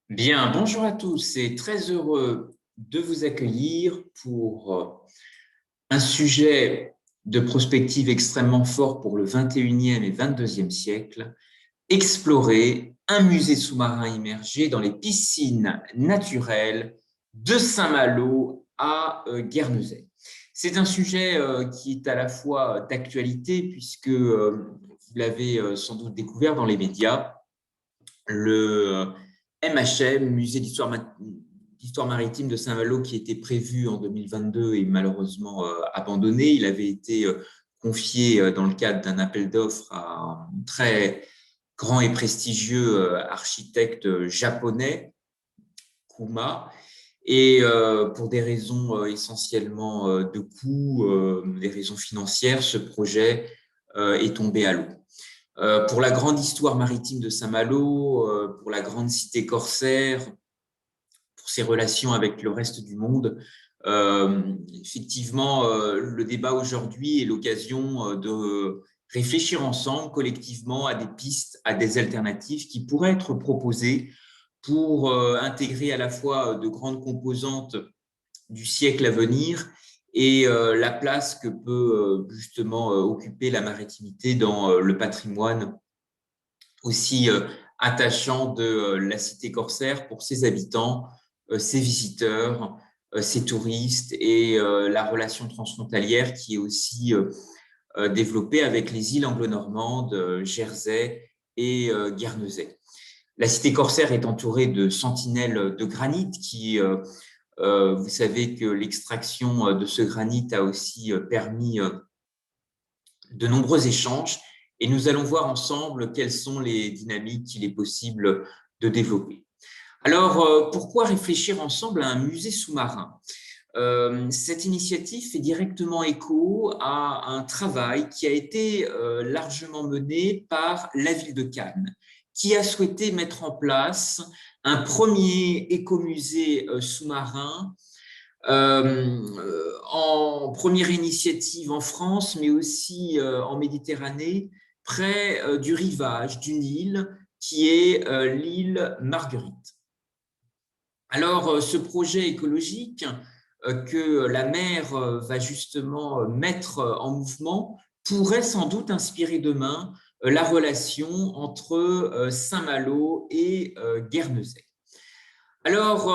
Bien, bonjour à tous et très heureux de vous accueillir pour un sujet de prospective extrêmement fort pour le 21e et 22e siècle, explorer un musée sous-marin immergé dans les piscines naturelles de Saint-Malo à Guernesey. C'est un sujet qui est à la fois d'actualité puisque vous l'avez sans doute découvert dans les médias, le MHM, Musée d'histoire maritime de Saint-Malo, qui était prévu en 2022 est malheureusement abandonné. Il avait été confié dans le cadre d'un appel d'offres à un très grand et prestigieux architecte japonais, Kuma. Et pour des raisons essentiellement de coût, des raisons financières, ce projet est tombé à l'eau. Pour la grande histoire maritime de Saint-Malo, pour la grande cité corsaire, pour ses relations avec le reste du monde, effectivement, le débat aujourd'hui est l'occasion de réfléchir ensemble, collectivement, à des pistes, à des alternatives qui pourraient être proposées pour intégrer à la fois de grandes composantes du siècle à venir et la place que peut justement occuper la maritimité dans le patrimoine aussi attachant de la cité corsaire pour ses habitants, ses visiteurs, ses touristes et la relation transfrontalière qui est aussi développée avec les îles anglo-normandes, Jersey et Guernesey. La cité corsaire est entourée de sentinelles de granit qui vous savez que l'extraction de ce granit a aussi permis de nombreux échanges et nous allons voir ensemble quelles sont les dynamiques qu'il est possible de développer. Alors, pourquoi réfléchir ensemble à un musée sous-marin ? Cette initiative fait directement écho à un travail qui a été largement mené par la ville de Cannes, qui a souhaité mettre en place un premier écomusée sous-marin en première initiative en France, mais aussi en Méditerranée, près du rivage d'une île qui est l'île Marguerite. Alors, ce projet écologique que la mer va justement mettre en mouvement pourrait sans doute inspirer demain la relation entre Saint-Malo et Guernesey. Alors,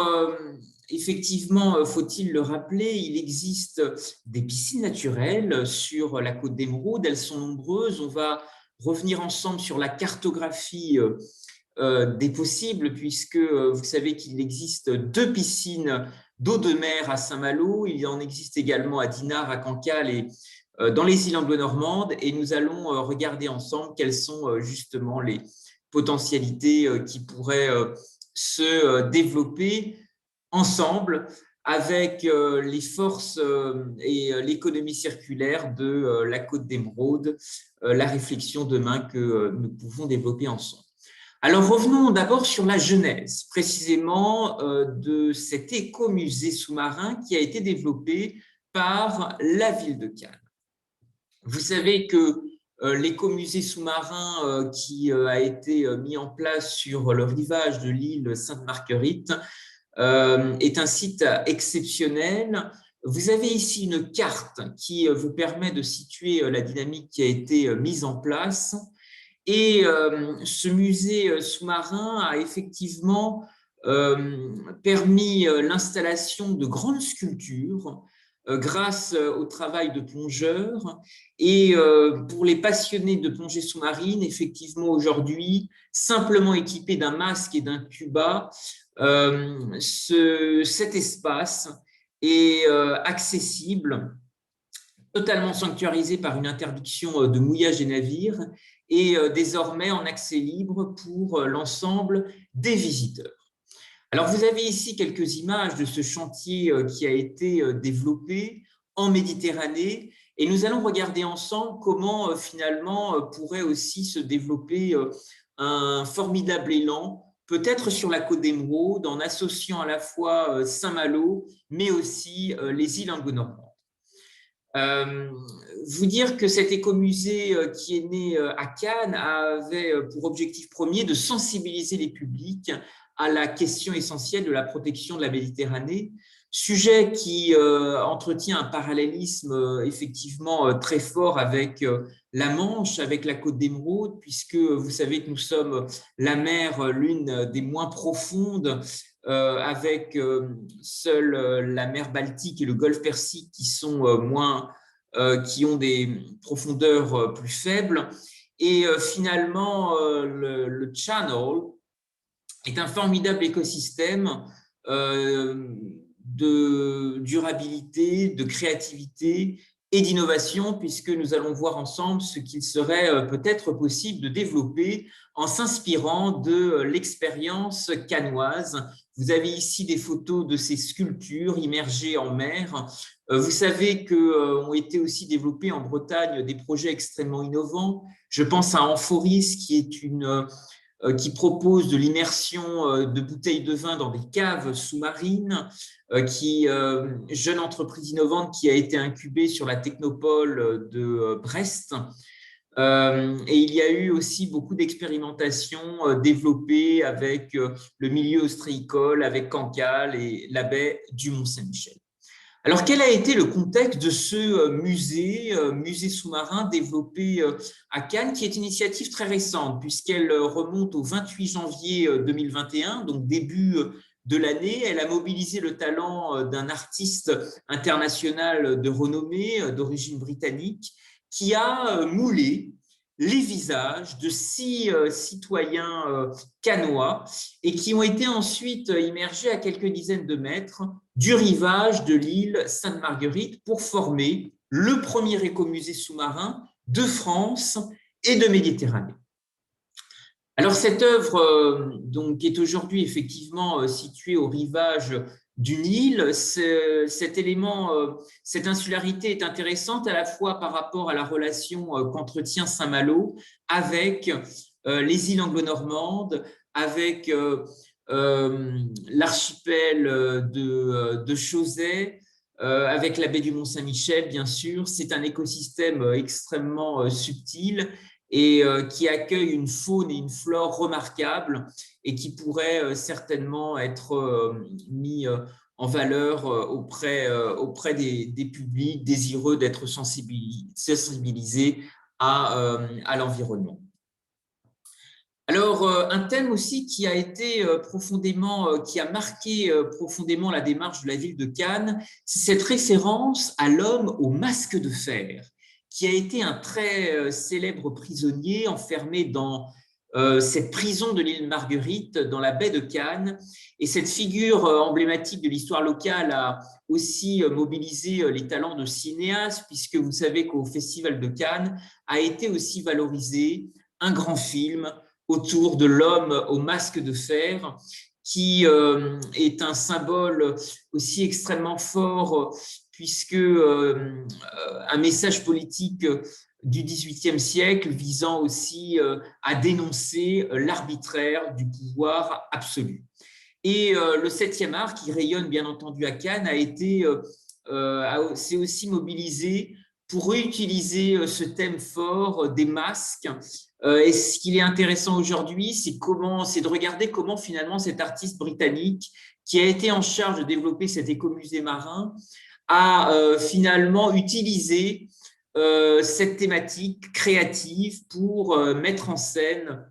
effectivement, faut-il le rappeler, il existe des piscines naturelles sur la côte d'Émeraude, elles sont nombreuses. On va revenir ensemble sur la cartographie des possibles, puisque vous savez qu'il existe 2 piscines d'eau de mer à Saint-Malo, il en existe également à Dinard, à Cancale et dans les îles anglo-normandes, et nous allons regarder ensemble quelles sont justement les potentialités qui pourraient se développer ensemble avec les forces et l'économie circulaire de la Côte d'Émeraude, la réflexion demain que nous pouvons développer ensemble. Alors revenons d'abord sur la genèse, précisément de cet écomusée sous-marin qui a été développé par la ville de Cannes. Vous savez que l'écomusée sous-marin qui a été mis en place sur le rivage de l'île Sainte-Marguerite est un site exceptionnel. Vous avez ici une carte qui vous permet de situer la dynamique qui a été mise en place. Et ce musée sous-marin a effectivement permis l'installation de grandes sculptures grâce au travail de plongeurs. Et pour les passionnés de plongée sous-marine, effectivement, aujourd'hui, simplement équipé d'un masque et d'un tuba, cet espace est accessible, totalement sanctuarisé par une interdiction de mouillage des navires et désormais en accès libre pour l'ensemble des visiteurs. Alors, vous avez ici quelques images de ce chantier qui a été développé en Méditerranée et nous allons regarder ensemble comment finalement pourrait aussi se développer un formidable élan, peut-être sur la côte d'Émeraude, en associant à la fois Saint-Malo, mais aussi les îles anglo-normandes. Vous dire que cet écomusée qui est né à Cannes avait pour objectif premier de sensibiliser les publics à la question essentielle de la protection de la Méditerranée, sujet qui entretient un parallélisme effectivement très fort avec la Manche, avec la côte d'Émeraude, puisque vous savez que nous sommes la mer l'une des moins profondes, avec seule la mer Baltique et le golfe Persique qui sont qui ont des profondeurs plus faibles. Et finalement, le Channel est un formidable écosystème de durabilité, de créativité et d'innovation, puisque nous allons voir ensemble ce qu'il serait peut-être possible de développer en s'inspirant de l'expérience cannoise. Vous avez ici des photos de ces sculptures immergées en mer. Vous savez qu'ont été aussi développés en Bretagne des projets extrêmement innovants. Je pense à Amphoris, qui propose de l'immersion de bouteilles de vin dans des caves sous-marines, jeune entreprise innovante qui a été incubée sur la technopole de Brest. Et il y a eu aussi beaucoup d'expérimentations développées avec le milieu ostréicole, avec Cancale et la baie du Mont-Saint-Michel. Alors, quel a été le contexte de ce musée sous-marin développé à Cannes, qui est une initiative très récente, puisqu'elle remonte au 28 janvier 2021, donc début de l'année. Elle a mobilisé le talent d'un artiste international de renommée, d'origine britannique, qui a moulé les visages de 6 citoyens cannois et qui ont été ensuite immergés à quelques dizaines de mètres du rivage de l'île Sainte-Marguerite pour former le premier écomusée sous-marin de France et de Méditerranée. Alors cette œuvre donc, est aujourd'hui effectivement située au rivage d'une île. Cet élément, cette insularité est intéressante à la fois par rapport à la relation qu'entretient Saint-Malo avec les îles anglo-normandes, avec l'archipel de Chausey, avec la baie du Mont-Saint-Michel, bien sûr. C'est un écosystème extrêmement subtil et qui accueille une faune et une flore remarquables et qui pourrait certainement être mis en valeur auprès des publics désireux d'être sensibilisés à l'environnement. Alors, un thème aussi qui a été qui a marqué profondément la démarche de la ville de Cannes, c'est cette référence à l'homme au masque de fer, qui a été un très célèbre prisonnier enfermé dans cette prison de l'île Marguerite, dans la baie de Cannes. Et cette figure emblématique de l'histoire locale a aussi mobilisé les talents de cinéastes, puisque vous savez qu'au Festival de Cannes a été aussi valorisé un grand film autour de l'homme au masque de fer, qui est un symbole aussi extrêmement fort, puisque un message politique du XVIIIe siècle visant aussi à dénoncer l'arbitraire du pouvoir absolu. Et le 7e art, qui rayonne bien entendu à Cannes, s'est aussi mobilisé pour réutiliser ce thème fort des masques. Et ce qu'il est intéressant aujourd'hui, c'est de regarder comment finalement cet artiste britannique, qui a été en charge de développer cet écomusée marin, a finalement utilisé cette thématique créative pour mettre en scène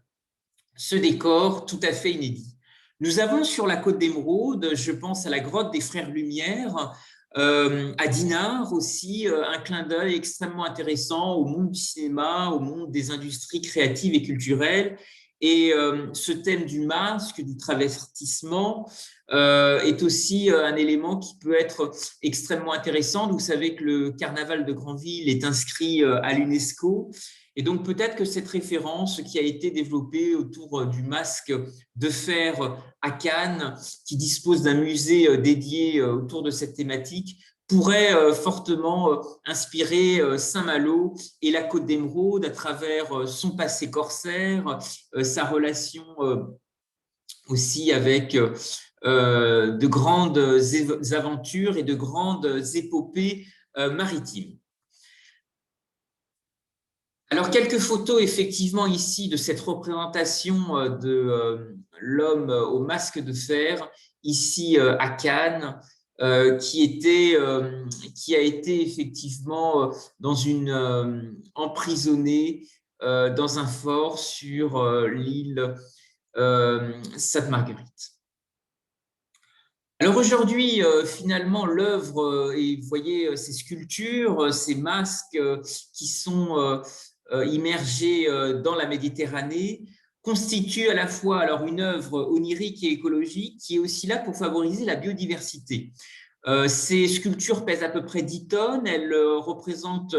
ce décor tout à fait inédit. Nous avons sur la côte d'Émeraude, je pense à la grotte des Frères Lumière, à Dinard aussi, un clin d'œil extrêmement intéressant au monde du cinéma, au monde des industries créatives et culturelles. Et ce thème du masque, du travestissement, est aussi un élément qui peut être extrêmement intéressant. Vous savez que le carnaval de Granville est inscrit à l'UNESCO. Et donc, peut-être que cette référence qui a été développée autour du masque de fer à Cannes, qui dispose d'un musée dédié autour de cette thématique, pourrait fortement inspirer Saint-Malo et la Côte d'Émeraude à travers son passé corsaire, sa relation aussi avec de grandes aventures et de grandes épopées maritimes. Alors, Alors, quelques photos, effectivement, ici, de cette représentation de l'homme au masque de fer, ici à Cannes, qui a été effectivement emprisonné dans un fort sur l'île Sainte-Marguerite. Alors aujourd'hui, finalement, l'œuvre, et vous voyez ces sculptures, ces masques qui sont immergés dans la Méditerranée, constituent à la fois alors une œuvre onirique et écologique qui est aussi là pour favoriser la biodiversité. Ces sculptures pèsent à peu près 10 tonnes, elles représentent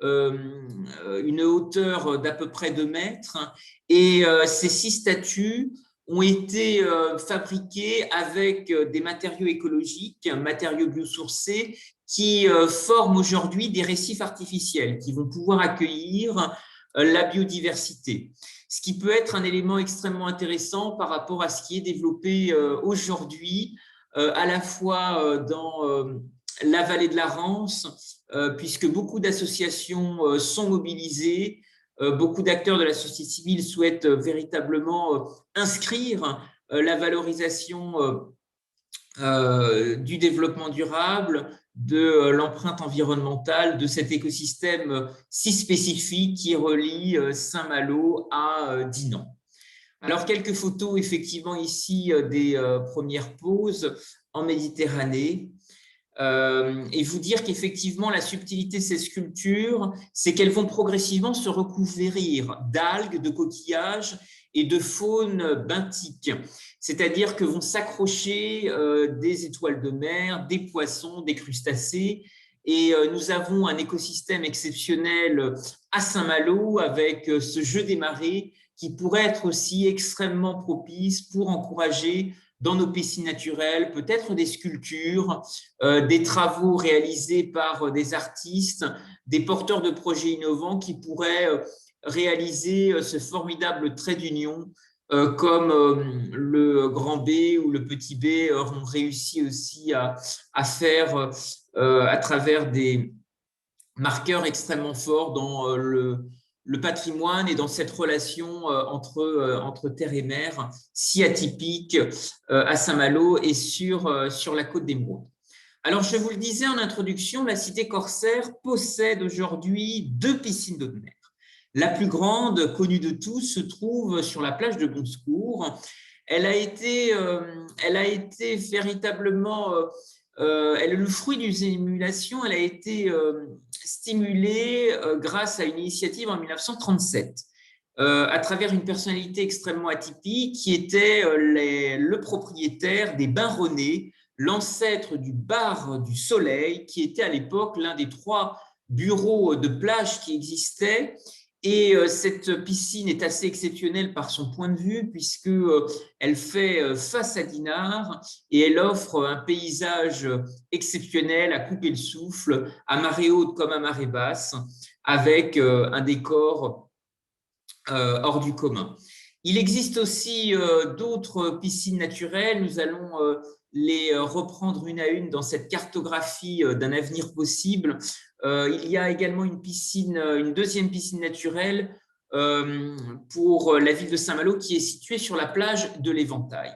une hauteur d'à peu près 2 mètres, et ces 6 statues ont été fabriquées avec des matériaux écologiques, matériaux biosourcés, qui forment aujourd'hui des récifs artificiels qui vont pouvoir accueillir la biodiversité. Ce qui peut être un élément extrêmement intéressant par rapport à ce qui est développé aujourd'hui, à la fois dans la vallée de la Rance, puisque beaucoup d'associations sont mobilisées. Beaucoup d'acteurs de la société civile souhaitent véritablement inscrire la valorisation du développement durable, de l'empreinte environnementale, de cet écosystème si spécifique qui relie Saint-Malo à Dinan. Alors, quelques photos, effectivement, ici des premières poses en Méditerranée. Et vous dire qu'effectivement, la subtilité de ces sculptures, c'est qu'elles vont progressivement se recouvrir d'algues, de coquillages et de faune benthique. C'est-à-dire que vont s'accrocher des étoiles de mer, des poissons, des crustacés. Et nous avons un écosystème exceptionnel à Saint-Malo avec ce jeu des marées qui pourrait être aussi extrêmement propice pour encourager dans nos piscines naturelles, peut-être des sculptures, des travaux réalisés par des artistes, des porteurs de projets innovants qui pourraient réaliser ce formidable trait d'union comme le grand B ou le petit B ont réussi aussi à faire à travers des marqueurs extrêmement forts dans le patrimoine et dans cette relation entre terre et mer, si atypique à Saint-Malo et sur la côte d'Émeraude. Alors, je vous le disais en introduction, la cité corsaire possède aujourd'hui 2 piscines d'eau de mer. La plus grande, connue de tous, se trouve sur la plage de Bonsecours. Elle a été véritablement... elle est le fruit d'une émulation, elle a été stimulée grâce à une initiative en 1937 à travers une personnalité extrêmement atypique qui était le propriétaire des Bains René, l'ancêtre du bar du Soleil, qui était à l'époque l'un des 3 bureaux de plage qui existaient. Et cette piscine est assez exceptionnelle par son point de vue puisqu'elle fait face à Dinard et elle offre un paysage exceptionnel à couper le souffle, à marée haute comme à marée basse, avec un décor hors du commun. Il existe aussi d'autres piscines naturelles. Nous allons les reprendre une à une dans cette cartographie d'un avenir possible. Il y a également une deuxième piscine naturelle pour la ville de Saint-Malo qui est située sur la plage de l'Éventail.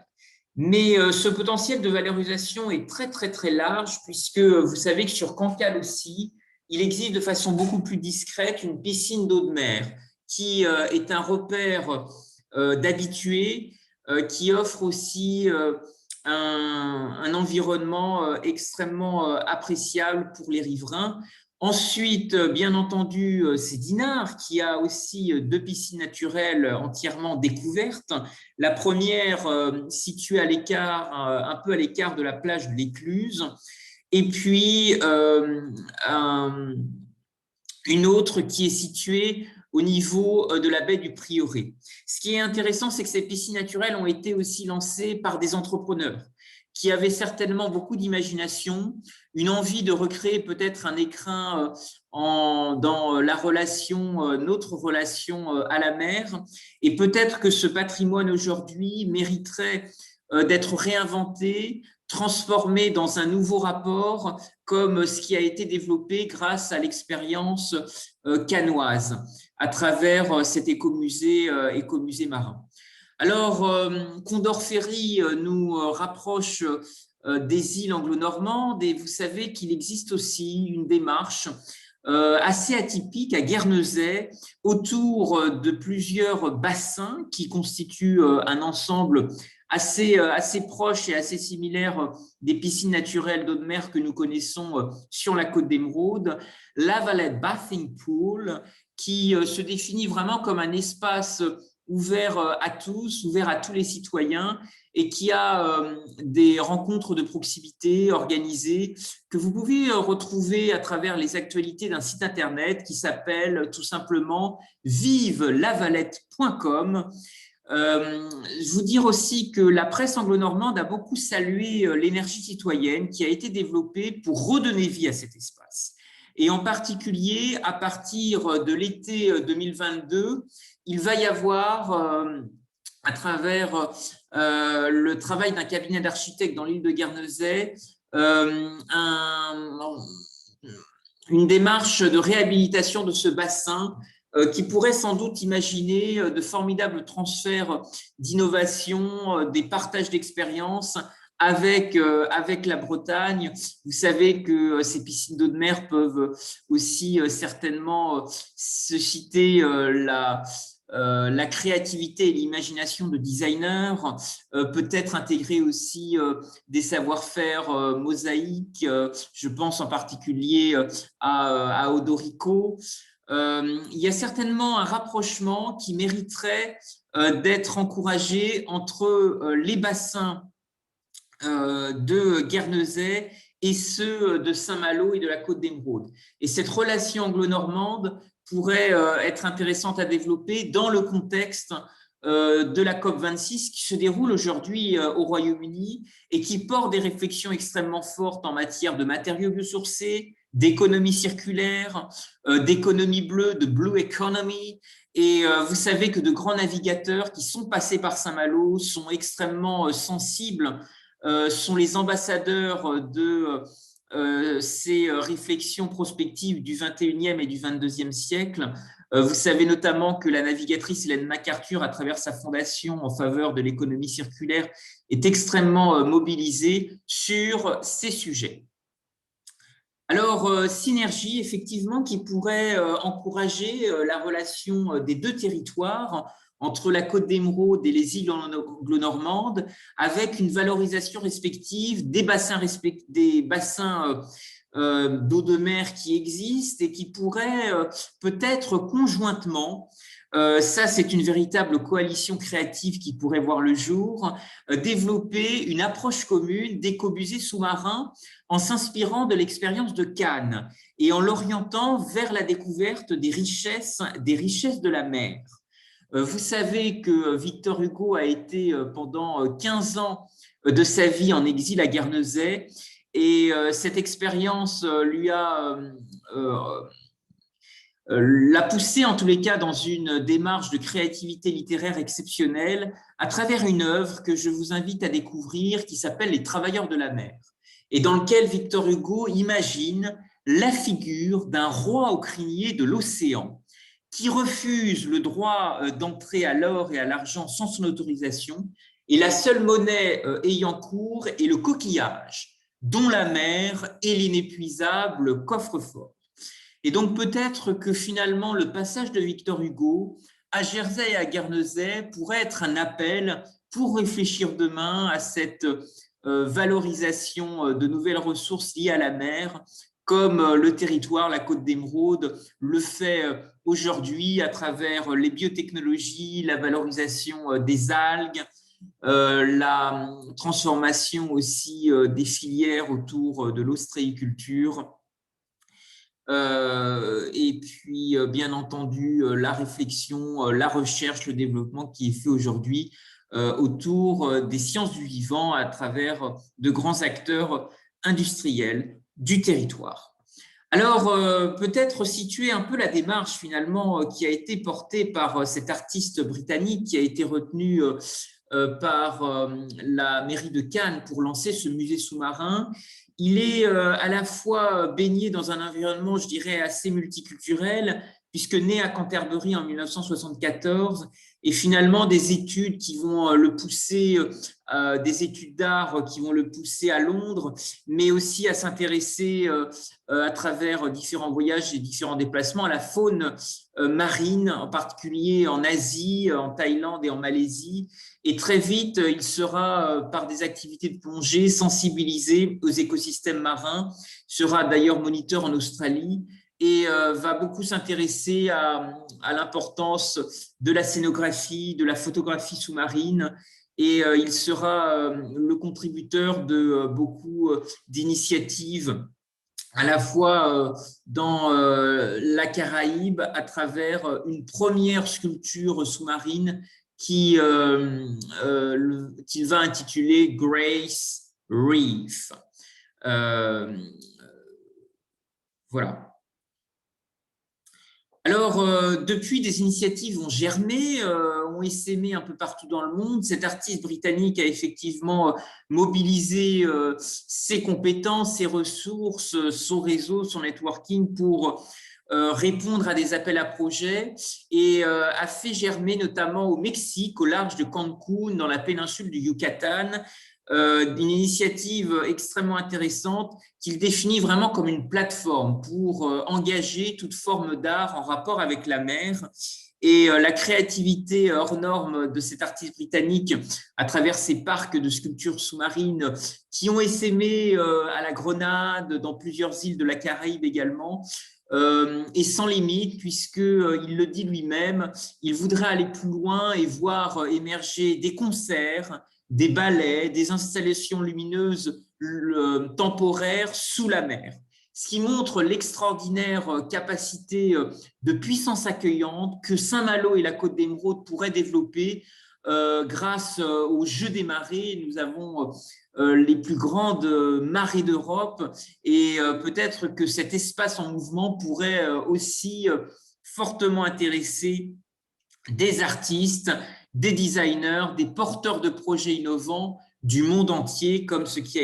Mais ce potentiel de valorisation est très, très, très large puisque vous savez que sur Cancale aussi, il existe de façon beaucoup plus discrète une piscine d'eau de mer qui est un repère d'habitués, qui offre aussi un environnement extrêmement appréciable pour les riverains. Ensuite, bien entendu, c'est Dinard qui a aussi 2 piscines naturelles entièrement découvertes. La première située à l'écart, un peu à l'écart de la plage de l'Écluse, et puis une autre qui est située au niveau de la baie du Prieuré. Ce qui est intéressant, c'est que ces piscines naturelles ont été aussi lancées par des entrepreneurs qui avaient certainement beaucoup d'imagination, une envie de recréer peut-être un écrin dans notre relation à la mer. Et peut-être que ce patrimoine aujourd'hui mériterait d'être réinventé, transformé dans un nouveau rapport, comme ce qui a été développé grâce à l'expérience cannoise à travers cet écomusée marin. Alors, Condor Ferry nous rapproche des îles anglo-normandes et vous savez qu'il existe aussi une démarche assez atypique à Guernesey autour de plusieurs bassins qui constituent un ensemble assez proche et assez similaire des piscines naturelles d'eau de mer que nous connaissons sur la côte d'Émeraude, la Valette Bathing Pool, qui se définit vraiment comme un espace ouvert à tous, ouvert à tous les citoyens et qui a des rencontres de proximité organisées que vous pouvez retrouver à travers les actualités d'un site internet qui s'appelle tout simplement vivelavalette.com. Je vous dire aussi que la presse anglo-normande a beaucoup salué l'énergie citoyenne qui a été développée pour redonner vie à cet espace. Et en particulier, à partir de l'été 2022, il va y avoir, à travers le travail d'un cabinet d'architectes dans l'île de Guernesey, une démarche de réhabilitation de ce bassin qui pourrait sans doute imaginer de formidables transferts d'innovation, des partages d'expériences avec la Bretagne. Vous savez que ces piscines d'eau de mer peuvent aussi certainement susciter la créativité et l'imagination de designers, peut-être intégrer aussi des savoir-faire mosaïques, je pense en particulier à Odorico. Il y a certainement un rapprochement qui mériterait d'être encouragé entre les bassins de Guernesey et ceux de Saint-Malo et de la Côte d'Émeraude. Et cette relation anglo-normande pourrait être intéressante à développer dans le contexte de la COP26 qui se déroule aujourd'hui au Royaume-Uni et qui porte des réflexions extrêmement fortes en matière de matériaux biosourcés, d'économie circulaire, d'économie bleue, de blue economy. Et vous savez que de grands navigateurs qui sont passés par Saint-Malo sont extrêmement sensibles, sont les ambassadeurs de ces réflexions prospectives du 21e et du 22e siècle. Vous savez notamment que la navigatrice Hélène MacArthur, à travers sa fondation en faveur de l'économie circulaire, est extrêmement mobilisée sur ces sujets. Alors, synergie, effectivement, qui pourrait encourager la relation des deux territoires entre la Côte d'Émeraude et les îles anglo-normandes, avec une valorisation respective des bassins d'eau de mer qui existent et qui pourraient peut-être conjointement, ça c'est une véritable coalition créative qui pourrait voir le jour, développer une approche commune d'écomusées sous-marins en s'inspirant de l'expérience de Cannes et en l'orientant vers la découverte des richesses de la mer. Vous savez que Victor Hugo a été pendant 15 ans de sa vie en exil à Guernesey et cette expérience l'a poussé en tous les cas dans une démarche de créativité littéraire exceptionnelle à travers une œuvre que je vous invite à découvrir qui s'appelle Les Travailleurs de la mer et dans lequel Victor Hugo imagine la figure d'un roi au crinier de l'océan qui refuse le droit d'entrer à l'or et à l'argent sans son autorisation, et la seule monnaie ayant cours est le coquillage, dont la mer est l'inépuisable coffre-fort. Et donc peut-être que finalement le passage de Victor Hugo à Jersey et à Guernesey pourrait être un appel pour réfléchir demain à cette valorisation de nouvelles ressources liées à la mer, comme le territoire, la Côte d'Émeraude, le fait aujourd'hui à travers les biotechnologies, la valorisation des algues, la transformation aussi des filières autour de l'ostréiculture, et puis bien entendu la réflexion, la recherche, le développement qui est fait aujourd'hui autour des sciences du vivant à travers de grands acteurs industriels du territoire. Alors, peut-être situer un peu la démarche finalement qui a été portée par cet artiste britannique qui a été retenu par la mairie de Cannes pour lancer ce musée sous-marin. Il est à la fois baigné dans un environnement, je dirais, assez multiculturel, puisque né à Canterbury en 1974, et finalement des études qui vont le pousser, des études d'art qui vont le pousser à Londres, mais aussi à s'intéresser à travers différents voyages et différents déplacements à la faune marine, en particulier en Asie, en Thaïlande et en Malaisie. Et très vite, il sera, par des activités de plongée, sensibilisé aux écosystèmes marins, sera d'ailleurs moniteur en Australie et va beaucoup s'intéresser à l'importance de la scénographie, de la photographie sous-marine. Et il sera le contributeur de beaucoup d'initiatives à la fois dans la Caraïbe à travers une première sculpture sous-marine qu'il va intituler Grace Reef. Voilà. Alors, depuis, des initiatives ont germé, ont essaimé un peu partout dans le monde. Cet artiste britannique a effectivement mobilisé ses compétences, ses ressources, son réseau, son networking pour répondre à des appels à projets et a fait germer notamment au Mexique, au large de Cancún, dans la péninsule du Yucatan, une initiative extrêmement intéressante qu'il définit vraiment comme une plateforme pour engager toute forme d'art en rapport avec la mer. Et la créativité hors norme de cet artiste britannique à travers ces parcs de sculptures sous-marines qui ont essaimé à la Grenade, dans plusieurs îles de la Caraïbe également, et sans limite, puisqu'il le dit lui-même, il voudrait aller plus loin et voir émerger des concerts, des ballets, des installations lumineuses temporaires sous la mer. Ce qui montre l'extraordinaire capacité de puissance accueillante que Saint-Malo et la Côte d'Émeraude pourraient développer grâce au jeu des marées. Nous avons les plus grandes marées d'Europe et peut-être que cet espace en mouvement pourrait aussi fortement intéresser des artistes, des designers, des porteurs de projets innovants du monde entier, comme ce qui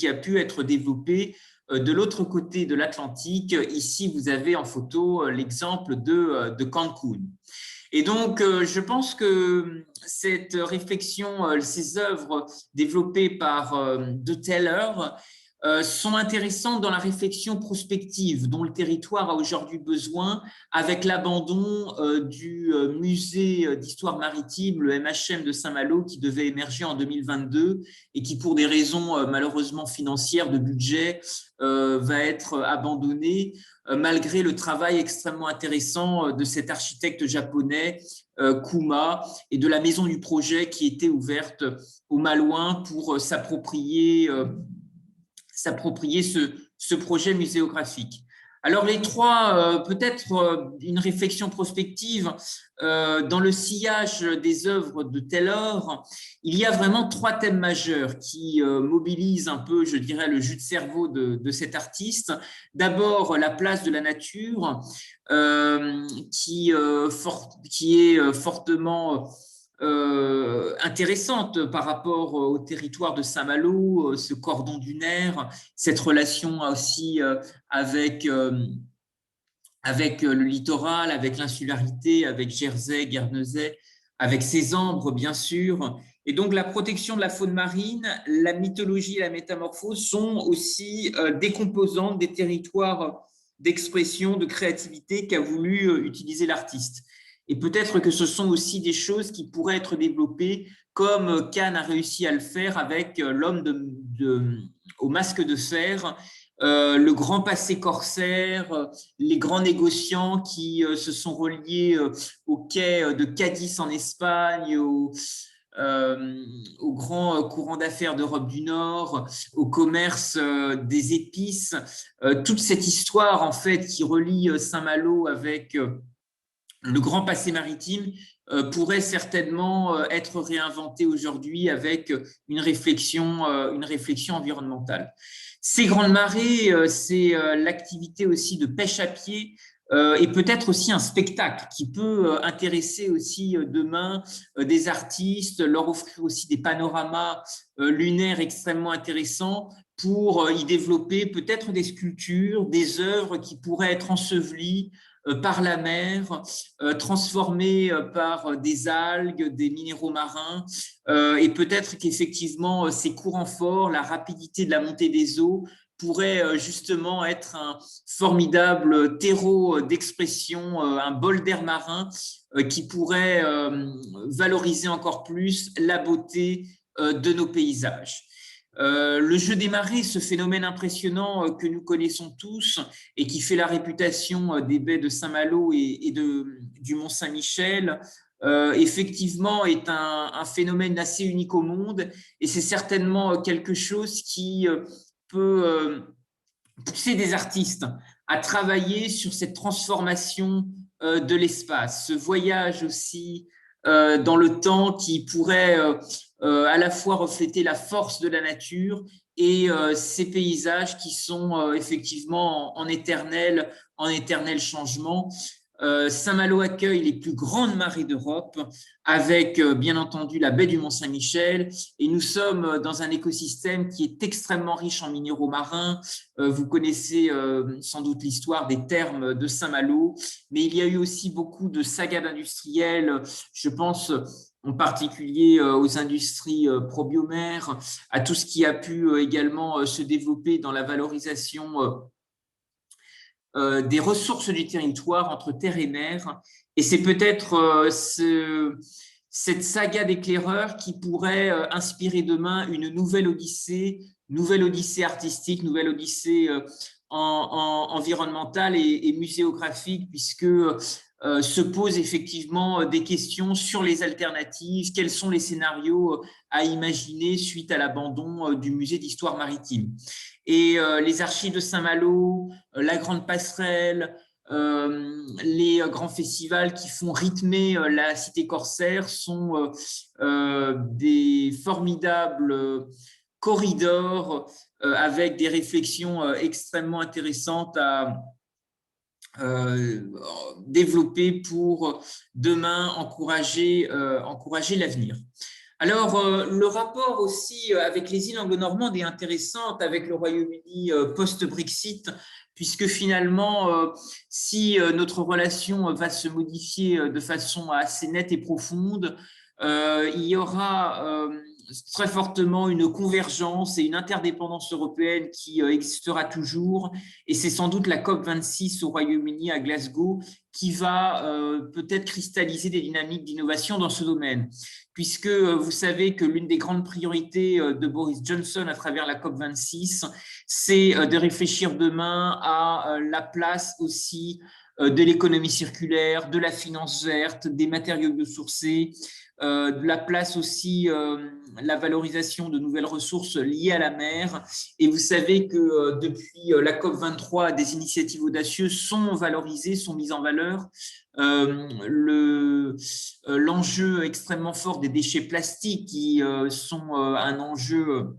a pu être développé de l'autre côté de l'Atlantique. Ici, vous avez en photo l'exemple de Cancún. Et donc, je pense que cette réflexion, ces œuvres développées par De Teller sont intéressantes dans la réflexion prospective dont le territoire a aujourd'hui besoin, avec l'abandon du musée d'histoire maritime, le MHM de Saint-Malo, qui devait émerger en 2022 et qui, pour des raisons malheureusement financières de budget, va être abandonné, malgré le travail extrêmement intéressant de cet architecte japonais, Kuma, et de la maison du projet qui était ouverte aux Malouins pour s'approprier ce projet muséographique. Alors les trois, peut-être une réflexion prospective, dans le sillage des œuvres de Taylor, il y a vraiment trois thèmes majeurs qui mobilisent un peu, je dirais, le jus de cerveau de cet artiste. D'abord, la place de la nature, qui est fortement intéressante par rapport au territoire de Saint-Malo, ce cordon dunaire, cette relation aussi avec le littoral, avec l'insularité, avec Jersey, Guernesey, avec ses ambres, bien sûr. Et donc, la protection de la faune marine, la mythologie et la métamorphose sont aussi des composantes des territoires d'expression, de créativité qu'a voulu utiliser l'artiste. Et peut-être que ce sont aussi des choses qui pourraient être développées, comme Cannes a réussi à le faire avec l'homme au masque de fer, le grand passé corsaire, les grands négociants qui se sont reliés au quai de Cadix en Espagne, au grand courant d'affaires d'Europe du Nord, au commerce des épices. Toute cette histoire, en fait, qui relie Saint-Malo avec le grand passé maritime pourrait certainement être réinventé aujourd'hui avec une réflexion environnementale. Ces grandes marées, c'est l'activité aussi de pêche à pied et peut-être aussi un spectacle qui peut intéresser aussi demain des artistes, leur offrir aussi des panoramas lunaires extrêmement intéressants pour y développer peut-être des sculptures, des œuvres qui pourraient être ensevelies par la mer, transformées par des algues, des minéraux marins, et peut-être qu'effectivement ces courants forts, la rapidité de la montée des eaux pourrait justement être un formidable terreau d'expression, un bol d'air marin qui pourrait valoriser encore plus la beauté de nos paysages. Le jeu des marées, ce phénomène impressionnant que nous connaissons tous et qui fait la réputation des baies de Saint-Malo et du Mont-Saint-Michel, effectivement est un phénomène assez unique au monde, et c'est certainement quelque chose qui peut pousser des artistes à travailler sur cette transformation de l'espace, ce voyage aussi dans le temps qui pourrait à la fois refléter la force de la nature et ces paysages qui sont effectivement en éternel changement. Saint-Malo accueille les plus grandes marées d'Europe avec bien entendu la baie du Mont-Saint-Michel, et nous sommes dans un écosystème qui est extrêmement riche en minéraux marins. Vous connaissez sans doute l'histoire des thermes de Saint-Malo, mais il y a eu aussi beaucoup de sagas d'industriels, je pense en particulier aux industries probiomères, à tout ce qui a pu également se développer dans la valorisation des ressources du territoire entre terre et mer. Et c'est peut-être cette saga d'éclaireurs qui pourrait inspirer demain une nouvelle odyssée artistique, nouvelle odyssée environnementale et muséographique, puisque se posent effectivement des questions sur les alternatives, quels sont les scénarios à imaginer suite à l'abandon du musée d'histoire maritime. Et les archives de Saint-Malo, la Grande Passerelle, les grands festivals qui font rythmer la cité corsaire sont des formidables corridors avec des réflexions extrêmement intéressantes à développer pour demain encourager l'avenir. Alors, le rapport aussi avec les îles anglo-normandes est intéressant avec le Royaume-Uni post-Brexit, puisque finalement, si notre relation va se modifier de façon assez nette et profonde, il y aura très fortement une convergence et une interdépendance européenne qui existera toujours, et c'est sans doute la COP26 au Royaume-Uni à Glasgow qui va peut-être cristalliser des dynamiques d'innovation dans ce domaine, puisque vous savez que l'une des grandes priorités de Boris Johnson à travers la COP26, c'est de réfléchir demain à la place aussi de l'économie circulaire, de la finance verte, des matériaux biosourcés, de la place aussi, la valorisation de nouvelles ressources liées à la mer. Et vous savez que depuis la COP23, des initiatives audacieuses sont valorisées, sont mises en valeur. L'enjeu extrêmement fort des déchets plastiques qui sont un enjeu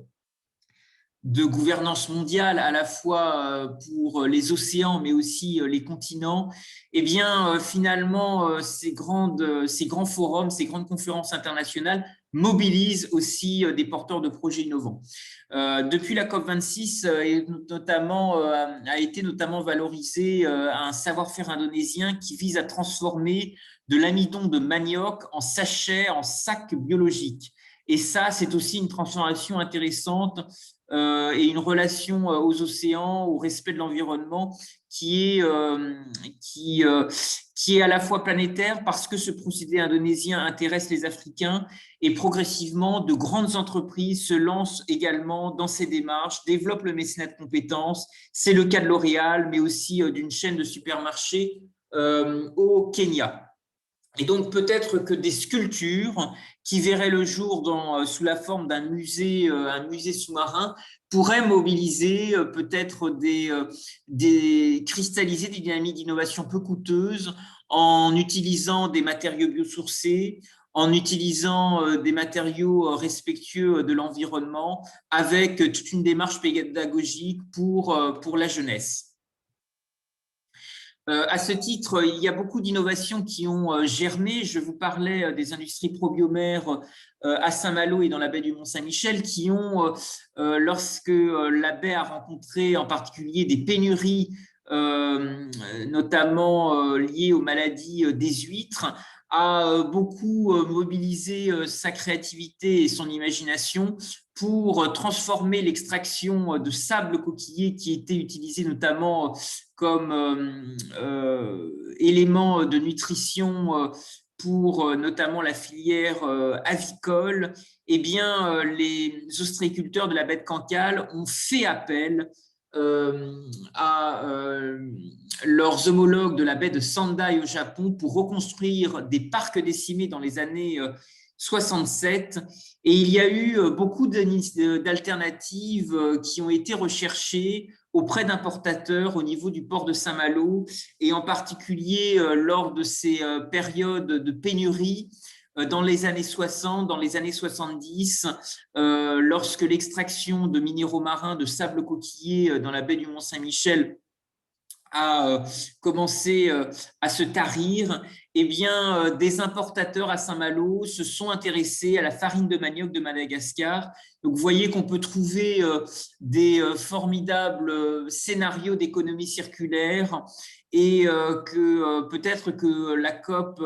de gouvernance mondiale à la fois pour les océans mais aussi les continents, eh bien finalement ces grands forums, ces grandes conférences internationales mobilisent aussi des porteurs de projets innovants. Depuis la COP26 a été notamment valorisé un savoir-faire indonésien qui vise à transformer de l'amidon de manioc en sachet, en sac biologique. Et ça, c'est aussi une transformation intéressante et une relation aux océans, au respect de l'environnement qui est à la fois planétaire parce que ce procédé indonésien intéresse les Africains, et progressivement, de grandes entreprises se lancent également dans ces démarches, développent le mécénat de compétences. C'est le cas de L'Oréal, mais aussi d'une chaîne de supermarchés au Kenya. Et donc peut-être que des sculptures qui verraient le jour sous la forme d'un musée sous-marin pourraient mobiliser peut-être cristalliser des dynamiques d'innovation peu coûteuses en utilisant des matériaux biosourcés, en utilisant des matériaux respectueux de l'environnement, avec toute une démarche pédagogique pour la jeunesse. À ce titre, il y a beaucoup d'innovations qui ont germé. Je vous parlais des industries probiomères à Saint-Malo et dans la baie du Mont-Saint-Michel qui ont, lorsque la baie a rencontré en particulier des pénuries, notamment liées aux maladies des huîtres, a beaucoup mobilisé sa créativité et son imagination pour transformer l'extraction de sable coquillé qui était utilisé notamment comme élément de nutrition pour notamment la filière avicole. Eh bien, les ostréiculteurs de la baie de Cancale ont fait appel à leurs homologues de la baie de Sendai au Japon pour reconstruire des parcs décimés dans les années 67. Et il y a eu beaucoup d'alternatives qui ont été recherchées auprès d'importateurs au niveau du port de Saint-Malo et en particulier lors de ces périodes de pénurie dans les années 60, dans les années 70, lorsque l'extraction de minéraux marins, de sable coquillé dans la baie du Mont-Saint-Michel a commencé à se tarir, eh bien, des importateurs à Saint-Malo se sont intéressés à la farine de manioc de Madagascar. Donc, vous voyez qu'on peut trouver des formidables scénarios d'économie circulaire et que peut-être que la COP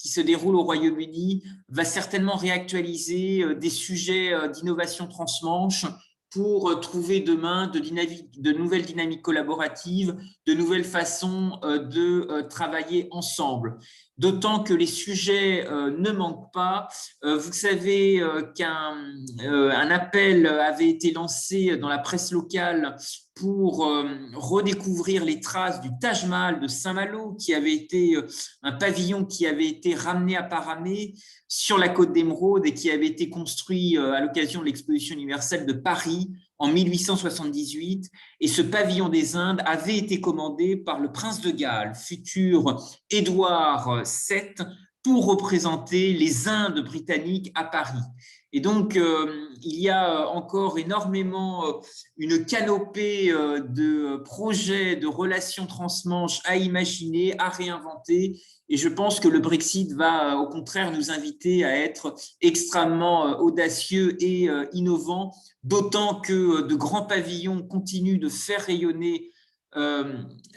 qui se déroule au Royaume-Uni va certainement réactualiser des sujets d'innovation transmanche pour trouver demain de nouvelles dynamiques collaboratives, de nouvelles façons de travailler ensemble. D'autant que les sujets ne manquent pas. Vous savez qu'un appel avait été lancé dans la presse locale pour redécouvrir les traces du Taj Mahal de Saint-Malo, qui avait été un pavillon qui avait été ramené à Paramé sur la côte d'Émeraude et qui avait été construit à l'occasion de l'exposition universelle de Paris en 1878. Et ce pavillon des Indes avait été commandé par le prince de Galles, futur Édouard VII, pour représenter les Indes britanniques à Paris. Et donc, il y a encore énormément une canopée de projets, de relations transmanches à imaginer, à réinventer. Et je pense que le Brexit va au contraire nous inviter à être extrêmement audacieux et innovants, d'autant que de grands pavillons continuent de faire rayonner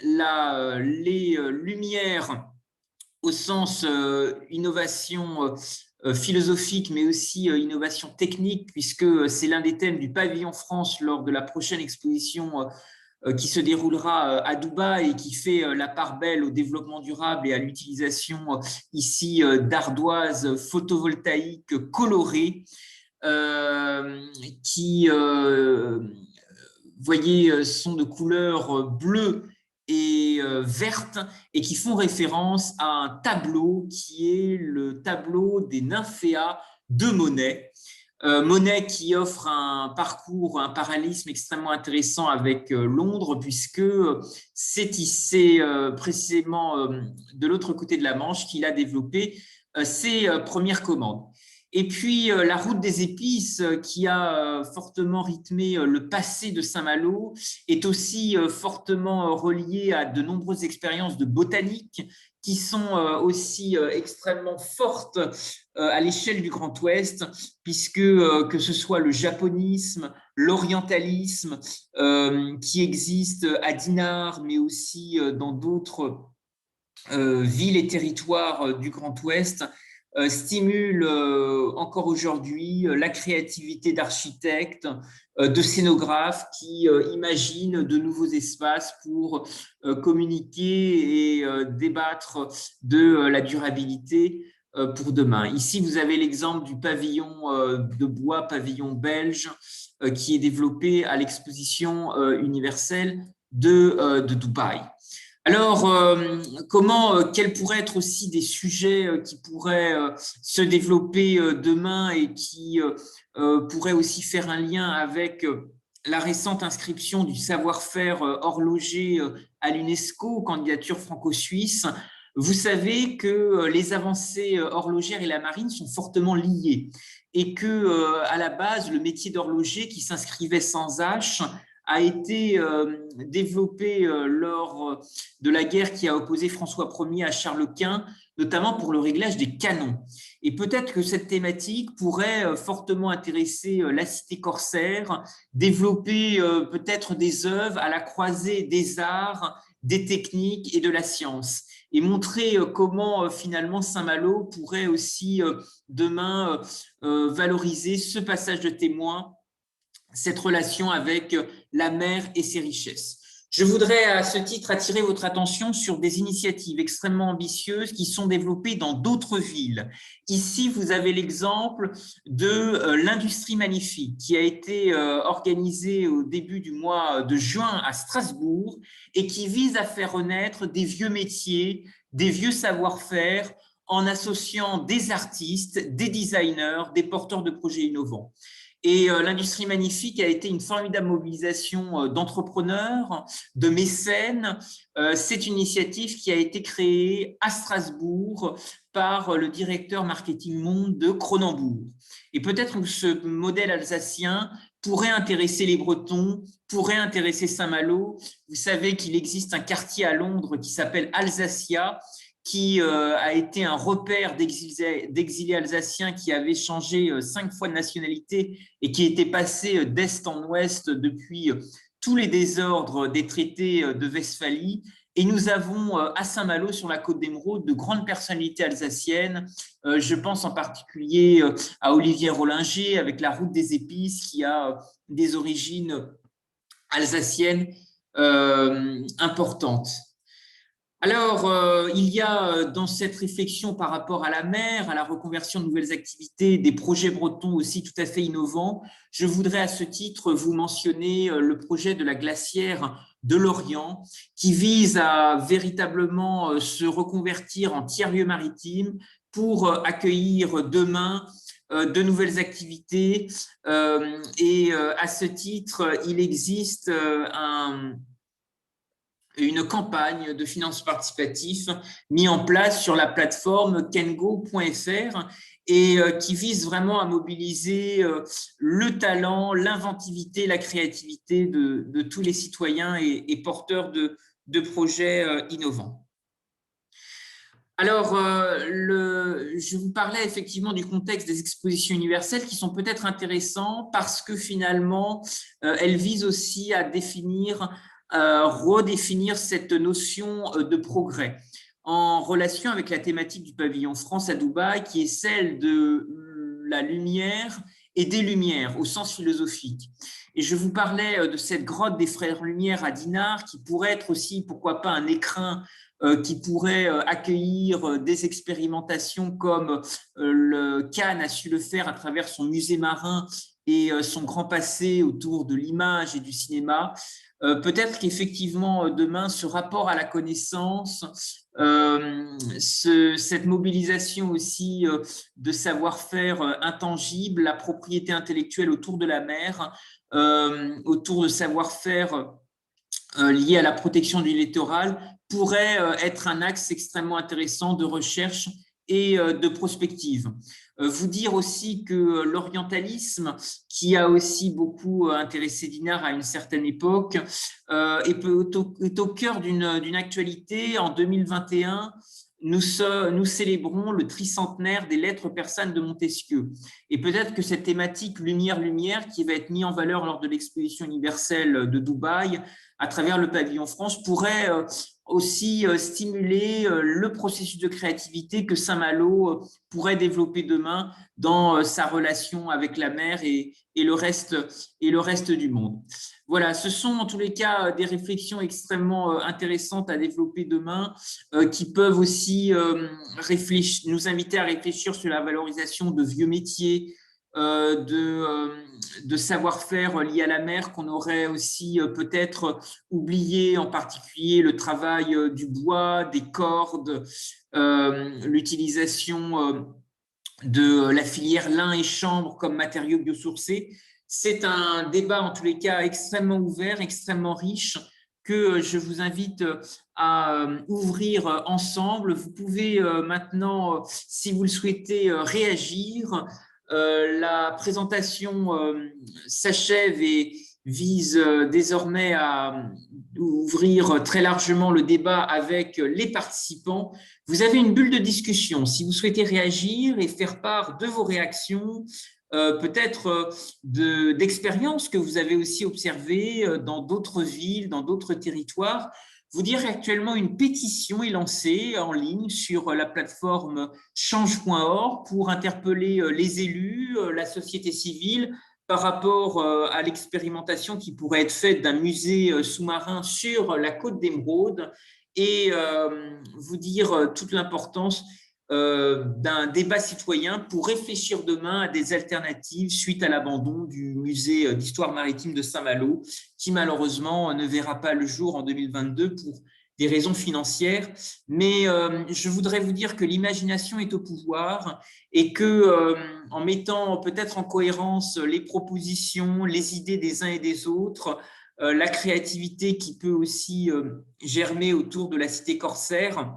les lumières au sens innovation philosophique, mais aussi innovation technique, puisque c'est l'un des thèmes du pavillon France lors de la prochaine exposition qui se déroulera à Dubaï et qui fait la part belle au développement durable et à l'utilisation ici d'ardoises photovoltaïques colorées qui, voyez, sont de couleur bleue et verte et qui font référence à un tableau qui est le tableau des Nymphéas de Monet. Monet qui offre un parcours, un parallélisme extrêmement intéressant avec Londres, puisque c'est précisément de l'autre côté de la Manche qu'il a développé ses premières commandes. Et puis, la route des épices, qui a fortement rythmé le passé de Saint-Malo, est aussi fortement reliée à de nombreuses expériences de botanique qui sont aussi extrêmement fortes à l'échelle du Grand Ouest, puisque que ce soit le japonisme, l'orientalisme qui existe à Dinard, mais aussi dans d'autres villes et territoires du Grand Ouest, stimule encore aujourd'hui la créativité d'architectes, de scénographes qui imaginent de nouveaux espaces pour communiquer et débattre de la durabilité pour demain. Ici, vous avez l'exemple du pavillon de bois, pavillon belge, qui est développé à l'exposition universelle de Dubaï. Alors, quels pourraient être aussi des sujets qui pourraient se développer demain et qui pourraient aussi faire un lien avec la récente inscription du savoir-faire horloger à l'UNESCO, candidature franco-suisse. Vous savez que les avancées horlogères et la marine sont fortement liées et que, à la base, le métier d'horloger qui s'inscrivait sans H a été développé lors de la guerre qui a opposé François Ier à Charles Quint, notamment pour le réglage des canons. Et peut-être que cette thématique pourrait fortement intéresser la cité corsaire, développer peut-être des œuvres à la croisée des arts, des techniques et de la science, et montrer comment finalement Saint-Malo pourrait aussi demain valoriser ce passage de témoin, cette relation avec la mer et ses richesses. Je voudrais à ce titre attirer votre attention sur des initiatives extrêmement ambitieuses qui sont développées dans d'autres villes. Ici, vous avez l'exemple de l'Industrie Magnifique qui a été organisée au début du mois de juin à Strasbourg et qui vise à faire renaître des vieux métiers, des vieux savoir-faire en associant des artistes, des designers, des porteurs de projets innovants. Et l'Industrie Magnifique a été une formidable mobilisation d'entrepreneurs, de mécènes. C'est une initiative qui a été créée à Strasbourg par le directeur marketing monde de Cronenbourg. Et peut-être que ce modèle alsacien pourrait intéresser les Bretons, pourrait intéresser Saint-Malo. Vous savez qu'il existe un quartier à Londres qui s'appelle Alsacia, qui a été un repère d'exilés alsaciens qui avaient changé 5 fois de nationalité et qui étaient passés d'est en ouest depuis tous les désordres des traités de Westphalie. Et nous avons à Saint-Malo, sur la côte d'Émeraude, de grandes personnalités alsaciennes. Je pense en particulier à Olivier Rollinger avec la route des épices qui a des origines alsaciennes importantes. Alors, il y a dans cette réflexion par rapport à la mer, à la reconversion de nouvelles activités, des projets bretons aussi tout à fait innovants. Je voudrais à ce titre vous mentionner le projet de la glacière de Lorient qui vise à véritablement se reconvertir en tiers-lieu maritime pour accueillir demain de nouvelles activités. Et à ce titre, il existe une campagne de financement participatif mise en place sur la plateforme kengo.fr et qui vise vraiment à mobiliser le talent, l'inventivité, la créativité de tous les citoyens et porteurs de projets innovants. Alors, je vous parlais effectivement du contexte des expositions universelles qui sont peut-être intéressants parce que finalement, elles visent aussi à redéfinir cette notion de progrès en relation avec la thématique du pavillon France à Dubaï, qui est celle de la lumière et des lumières au sens philosophique. Et je vous parlais de cette grotte des Frères Lumière à Dinard, qui pourrait être aussi, pourquoi pas, un écrin qui pourrait accueillir des expérimentations comme le Cannes a su le faire à travers son musée marin et son grand passé autour de l'image et du cinéma. Peut-être qu'effectivement, demain, ce rapport à la connaissance, cette mobilisation aussi de savoir-faire intangible, la propriété intellectuelle autour de la mer, autour de savoir-faire liés à la protection du littoral, pourrait être un axe extrêmement intéressant de recherche et de prospective. Vous dire aussi que l'orientalisme, qui a aussi beaucoup intéressé Dinard à une certaine époque, est au cœur d'une actualité. En 2021, nous célébrons le tricentenaire des lettres persanes de Montesquieu. Et peut-être que cette thématique lumière, qui va être mise en valeur lors de l'exposition universelle de Dubaï, à travers le pavillon France, pourrait aussi stimuler le processus de créativité que Saint-Malo pourrait développer demain dans sa relation avec la mer et le reste du monde. Voilà, ce sont en tous les cas des réflexions extrêmement intéressantes à développer demain qui peuvent aussi nous inviter à réfléchir sur la valorisation de vieux métiers, de savoir-faire liés à la mer qu'on aurait aussi peut-être oublié, en particulier le travail du bois, des cordes, l'utilisation de la filière lin et chanvre comme matériaux biosourcés. C'est un débat en tous les cas extrêmement ouvert, extrêmement riche, que je vous invite à ouvrir ensemble. Vous pouvez maintenant, si vous le souhaitez, réagir. La présentation s'achève et vise désormais à ouvrir très largement le débat avec les participants. Vous avez une bulle de discussion. Si vous souhaitez réagir et faire part de vos réactions, peut-être d'expériences que vous avez aussi observées dans d'autres villes, dans d'autres territoires. Vous dire qu'actuellement, une pétition est lancée en ligne sur la plateforme change.org pour interpeller les élus, la société civile, par rapport à l'expérimentation qui pourrait être faite d'un musée sous-marin sur la côte d'Émeraude et vous dire toute l'importance d'un débat citoyen pour réfléchir demain à des alternatives suite à l'abandon du musée d'histoire maritime de Saint-Malo, qui malheureusement ne verra pas le jour en 2022 pour des raisons financières. Mais je voudrais vous dire que l'imagination est au pouvoir et que en mettant peut-être en cohérence les propositions, les idées des uns et des autres, la créativité qui peut aussi germer autour de la cité corsaire,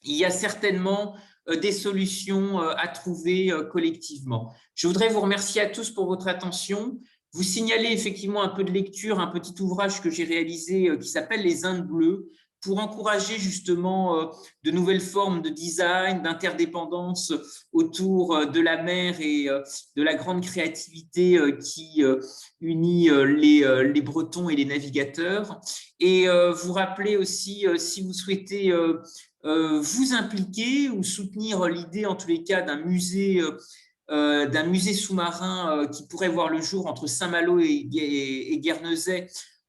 il y a certainement des solutions à trouver collectivement. Je voudrais vous remercier à tous pour votre attention. Vous signaler effectivement un peu de lecture, un petit ouvrage que j'ai réalisé qui s'appelle Les Indes bleues, pour encourager justement de nouvelles formes de design, d'interdépendance autour de la mer et de la grande créativité qui unit les Bretons et les navigateurs. Et vous rappeler aussi, si vous souhaitez vous impliquer ou soutenir l'idée, en tous les cas, d'un musée sous-marin qui pourrait voir le jour entre Saint-Malo et Guernesey,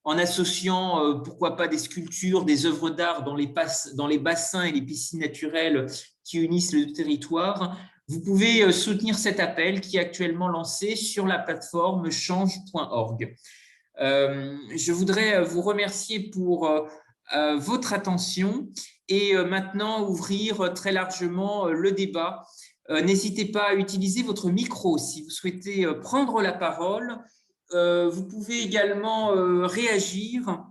en associant, pourquoi pas, des sculptures, des œuvres d'art dans les bassins et les piscines naturelles qui unissent le territoire. Vous pouvez soutenir cet appel qui est actuellement lancé sur la plateforme change.org. Je voudrais vous remercier pour votre attention et maintenant ouvrir très largement le débat. N'hésitez pas à utiliser votre micro si vous souhaitez prendre la parole. Vous pouvez également réagir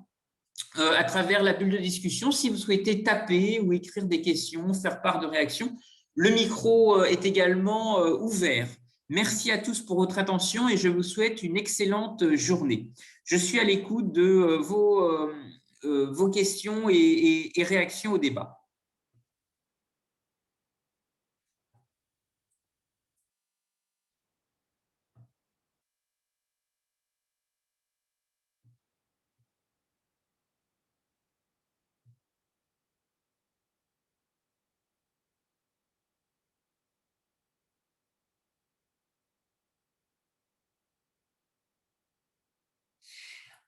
à travers la bulle de discussion si vous souhaitez taper ou écrire des questions, faire part de réactions. Le micro est également ouvert. Merci à tous pour votre attention et je vous souhaite une excellente journée. Je suis à l'écoute de vos questions et réactions au débat.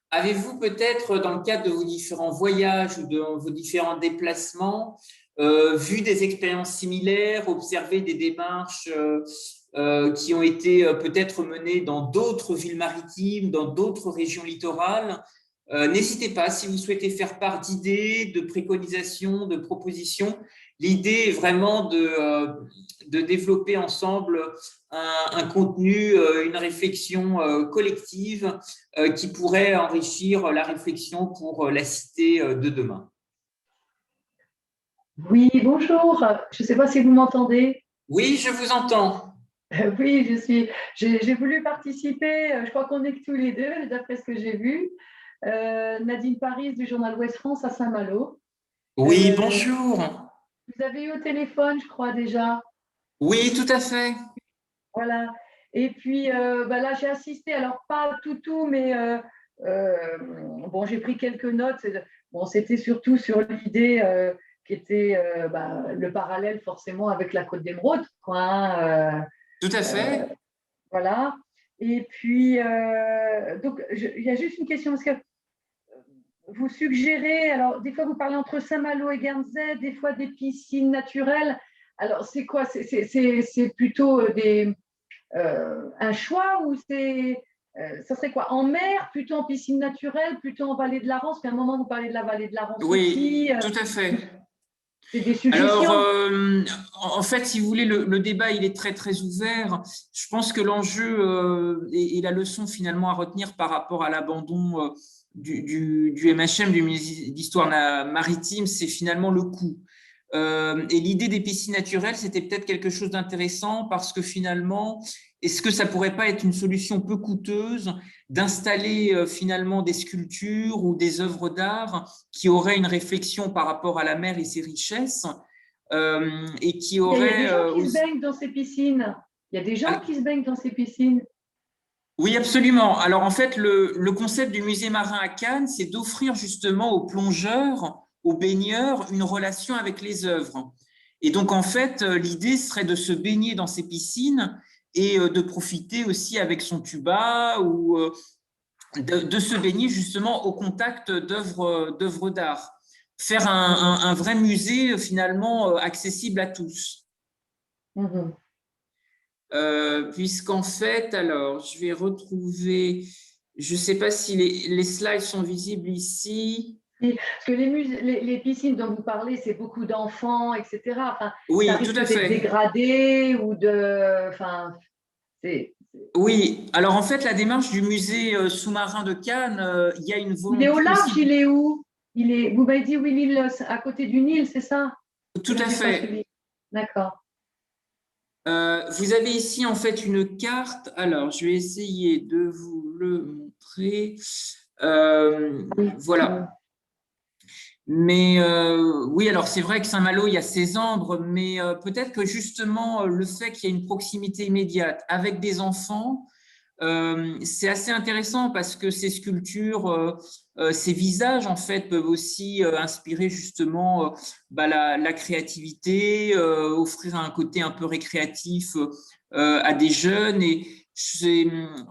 Avez-vous peut-être, dans le cadre de vos différents voyages ou de vos différents déplacements, vu des expériences similaires, observé des démarches qui ont été peut-être menées dans d'autres villes maritimes, dans d'autres régions littorales? N'hésitez pas, si vous souhaitez faire part d'idées, de préconisations, de propositions. L'idée est vraiment de développer ensemble un contenu, une réflexion collective qui pourrait enrichir la réflexion pour la cité de demain. Oui, bonjour. Je ne sais pas si vous m'entendez. Oui, je vous entends. Oui, j'ai voulu participer. Je crois qu'on est que tous les deux, d'après ce que j'ai vu. Nadine Paris du journal Ouest France à Saint-Malo. Oui, bonjour. Vous avez eu au téléphone, je crois déjà. Oui, tout à fait. Voilà. Et puis là, j'ai assisté, alors pas tout, mais bon, j'ai pris quelques notes. Bon, c'était surtout sur l'idée qui était le parallèle forcément avec la Côte d'Émeraude, quoi, hein, tout à fait. Voilà. Et puis, donc, il y a juste une question, parce que vous suggérez, alors des fois vous parlez entre Saint-Malo et Guernesey, des fois des piscines naturelles. Alors, c'est quoi? C'est plutôt un choix ou ça serait quoi? En mer, plutôt en piscine naturelle, plutôt en vallée de la Rance? Parce qu'à un moment, vous parlez de la vallée de la Rance aussi. Oui, tout à fait. C'est des suggestions. Alors, en fait, si vous voulez, le débat, il est très, très ouvert. Je pense que l'enjeu et la leçon finalement à retenir par rapport à l'abandon du MHM, du musée d'histoire maritime, c'est finalement le coût. Et l'idée des piscines naturelles, c'était peut-être quelque chose d'intéressant parce que finalement, est-ce que ça ne pourrait pas être une solution peu coûteuse d'installer finalement des sculptures ou des œuvres d'art qui auraient une réflexion par rapport à la mer et ses richesses et qui Il y a des auraient gens qui se aussi… baignent dans ces piscines. Il y a des gens qui se baignent dans ces piscines. Oui, absolument. Alors, en fait, le concept du musée marin à Cannes, c'est d'offrir justement aux plongeurs, aux baigneurs, une relation avec les œuvres. Et donc, en fait, l'idée serait de se baigner dans ces piscines et de profiter aussi avec son tuba ou de se baigner justement au contact d'œuvres d'art. Faire un vrai musée finalement accessible à tous. Mhm. Puisqu'en fait, alors, je vais retrouver, je ne sais pas si les slides sont visibles ici. Parce que les piscines dont vous parlez, c'est beaucoup d'enfants, etc. Enfin, ça Oui, tout risque à d'être fait. dégradé ou de. Enfin, c'est. Oui, alors en fait, la démarche du musée sous-marin de Cannes, il y a une Il est au volonté large, aussi. il est où? Vous m'avez dit, oui, l'île à côté du Nil, c'est ça? Tout à J'ai pas fait. suivi. D'accord. Vous avez ici en fait une carte. Alors, je vais essayer de vous le montrer. Oui. Voilà. Mais oui, alors c'est vrai que Saint-Malo, il y a ses ambres, mais peut-être que justement le fait qu'il y ait une proximité immédiate avec des enfants, c'est assez intéressant parce que ces sculptures, ces visages en fait peuvent aussi inspirer justement la créativité, offrir un côté un peu récréatif à des jeunes et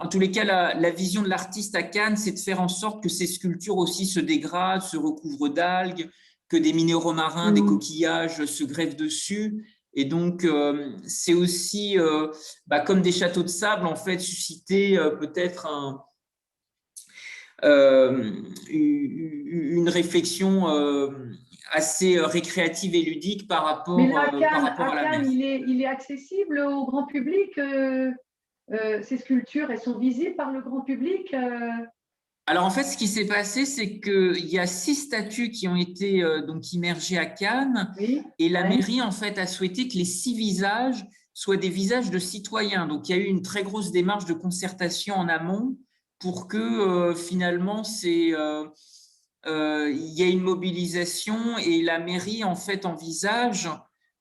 en tous les cas, la vision de l'artiste à Cannes, c'est de faire en sorte que ces sculptures aussi se dégradent, se recouvrent d'algues, que des minéraux marins, des Mhm. coquillages se greffent dessus. Et donc, c'est aussi, comme des châteaux de sable, en fait, susciter peut-être une réflexion assez récréative et ludique Mais là, par rapport à à la mer. Cannes, il est accessible au grand public. Ces sculptures, elles sont visibles par le grand public. Alors en fait, ce qui s'est passé, c'est qu'il y a 6 statues qui ont été donc immergées à Cannes, Oui. et la Ouais. mairie en fait a souhaité que les 6 visages soient des visages de citoyens. Donc il y a eu une très grosse démarche de concertation en amont pour que finalement il y ait une mobilisation et la mairie en fait envisage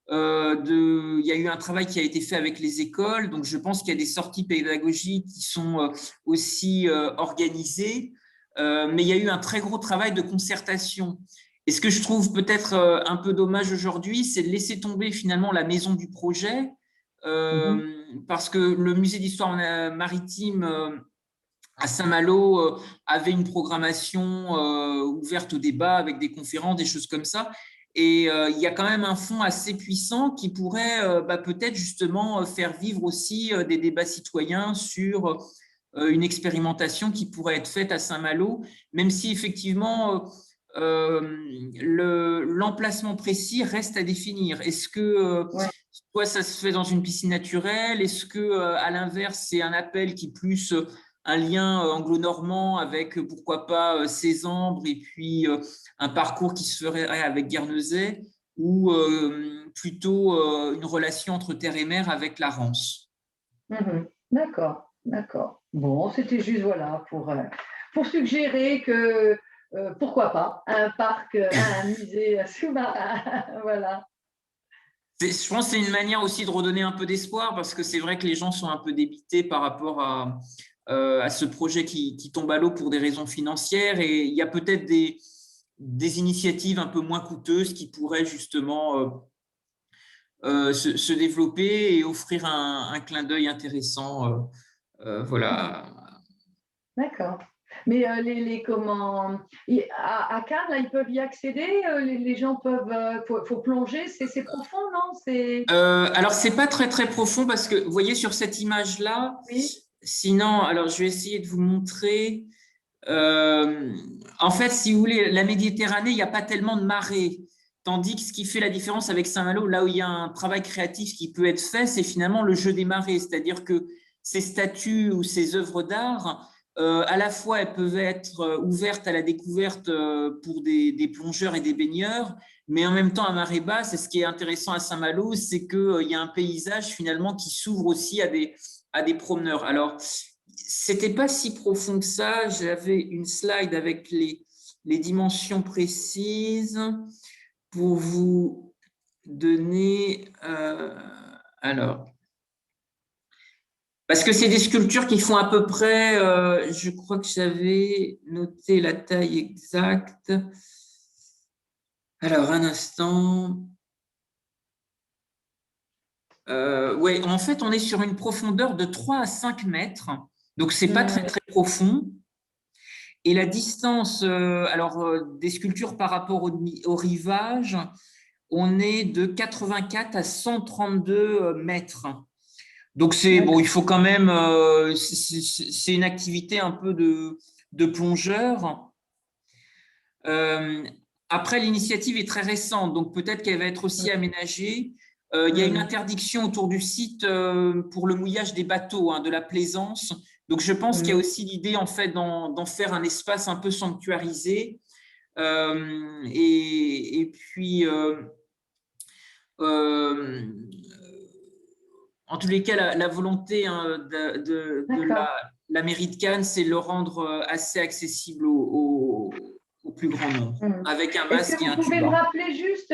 il y a eu un travail qui a été fait avec les écoles, donc je pense qu'il y a des sorties pédagogiques qui sont aussi organisées, mais il y a eu un très gros travail de concertation. Et ce que je trouve peut-être un peu dommage aujourd'hui, c'est de laisser tomber finalement la maison du projet, Mhm. parce que le musée d'histoire maritime à Saint-Malo avait une programmation ouverte au débat avec des conférences, des choses comme ça. Et il y a quand même un fonds assez puissant qui pourrait peut-être justement faire vivre aussi des débats citoyens sur une expérimentation qui pourrait être faite à Saint-Malo, même si effectivement l'emplacement précis reste à définir. Est-ce que Ouais. soit ça se fait dans une piscine naturelle? Est-ce que à l'inverse, c'est un appel qui plus un lien anglo-normand avec pourquoi pas Cézanne et puis un parcours qui se ferait avec Guernesey ou plutôt une relation entre terre et mer avec la Rance? Mhm. D'accord, d'accord. Bon, c'était juste voilà pour suggérer que pourquoi pas un parc, un musée sous-marin, voilà. Je pense que c'est une manière aussi de redonner un peu d'espoir parce que c'est vrai que les gens sont un peu débités par rapport à ce projet qui tombe à l'eau pour des raisons financières et il y a peut-être des initiatives un peu moins coûteuses qui pourraient justement se développer et offrir un clin d'œil intéressant. Mhm. Voilà. D'accord. Mais comment à Cannes, là, ils peuvent y accéder, les gens peuvent faut plonger, c'est profond, non? C'est Alors, c'est pas très très profond parce que vous voyez sur cette image-là, oui, sinon, alors je vais essayer de vous montrer. En fait, si vous voulez, la Méditerranée, il n'y a pas tellement de marée. Tandis que ce qui fait la différence avec Saint-Malo, là où il y a un travail créatif qui peut être fait, c'est finalement le jeu des marées. C'est-à-dire que ces statues ou ces œuvres d'art, à la fois, elles peuvent être ouvertes à la découverte pour des plongeurs et des baigneurs, mais en même temps à marée basse. Et ce qui est intéressant à Saint-Malo, c'est qu'il y a un paysage finalement qui s'ouvre aussi à des promeneurs. Alors, c'était pas si profond que ça. J'avais une slide avec les dimensions précises pour vous donner… alors, parce que c'est des sculptures qui font à peu près, je crois que j'avais noté la taille exacte. Alors, un instant. Oui, en fait, on est sur une profondeur de 3 à 5 mètres. Donc, c'est pas très, très profond. Et la distance, des sculptures par rapport au rivage, on est de 84 à 132 mètres. Donc, bon, il faut quand même, c'est une activité un peu de plongeur. Après, l'initiative est très récente, donc peut-être qu'elle va être aussi aménagée. Il y a une interdiction autour du site pour le mouillage des bateaux, hein, de la plaisance. Donc, je pense qu'il y a aussi l'idée, en fait, d'en faire un espace un peu sanctuarisé. Et puis, en tous les cas, la volonté, hein, de la mairie de Cannes, c'est de le rendre assez accessible au plus grand nombre, avec un masque et un Est-ce que vous pouvez me tuba. rappeler juste,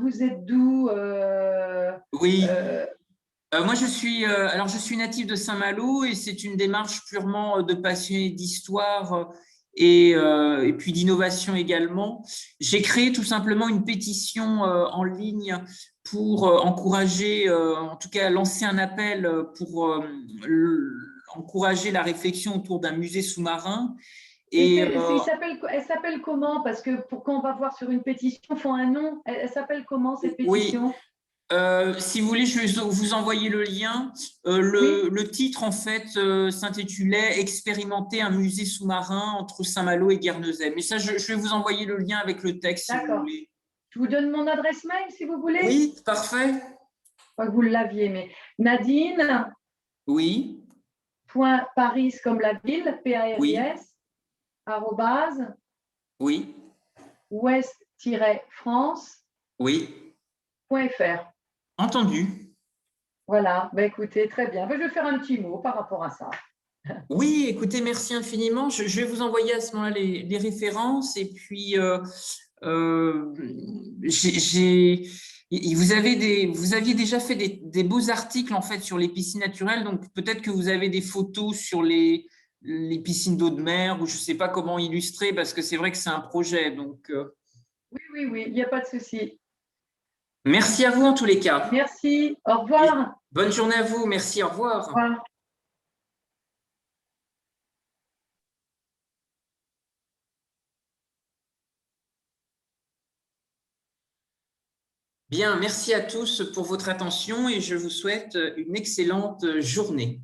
vous êtes d'où Oui. Moi, je suis natif de Saint-Malo et c'est une démarche purement de passionné d'histoire et puis d'innovation également. J'ai créé tout simplement une pétition en ligne pour encourager, en tout cas lancer un appel pour encourager la réflexion autour d'un musée sous-marin. Et elle s'appelle comment? Parce que pour quand on va voir sur une pétition, il faut un nom. Elle s'appelle comment cette oui, pétition? si vous voulez, je vais vous envoyer le lien. Oui, Le titre, en fait, s'intitulait Expérimenter un musée sous-marin entre Saint-Malo et Guernesey. Mais ça, je vais vous envoyer le lien avec le texte si vous d'accord. voulez. Je vous donne mon adresse mail si vous voulez. Oui, parfait. Je crois que vous l'aviez, mais Nadine. Oui, Paris comme la ville, oui, PARIS, arrobase, oui, ouest-france.fr. oui. Entendu. Voilà, ben écoutez, très bien. Ben, je vais faire un petit mot par rapport à ça. Oui, écoutez, merci infiniment. Je vais vous envoyer à ce moment-là les références et puis euh, vous aviez déjà fait des beaux articles en fait sur les piscines naturelles, donc peut-être que vous avez des photos sur les piscines d'eau de mer ou je ne sais pas comment illustrer parce que c'est vrai que c'est un projet. Donc, Oui, il n'y a pas de souci. merci à vous en tous les cas. Merci, au Et revoir. bonne journée à vous. Merci, au Au revoir. revoir. Bien, merci à tous pour votre attention et je vous souhaite une excellente journée.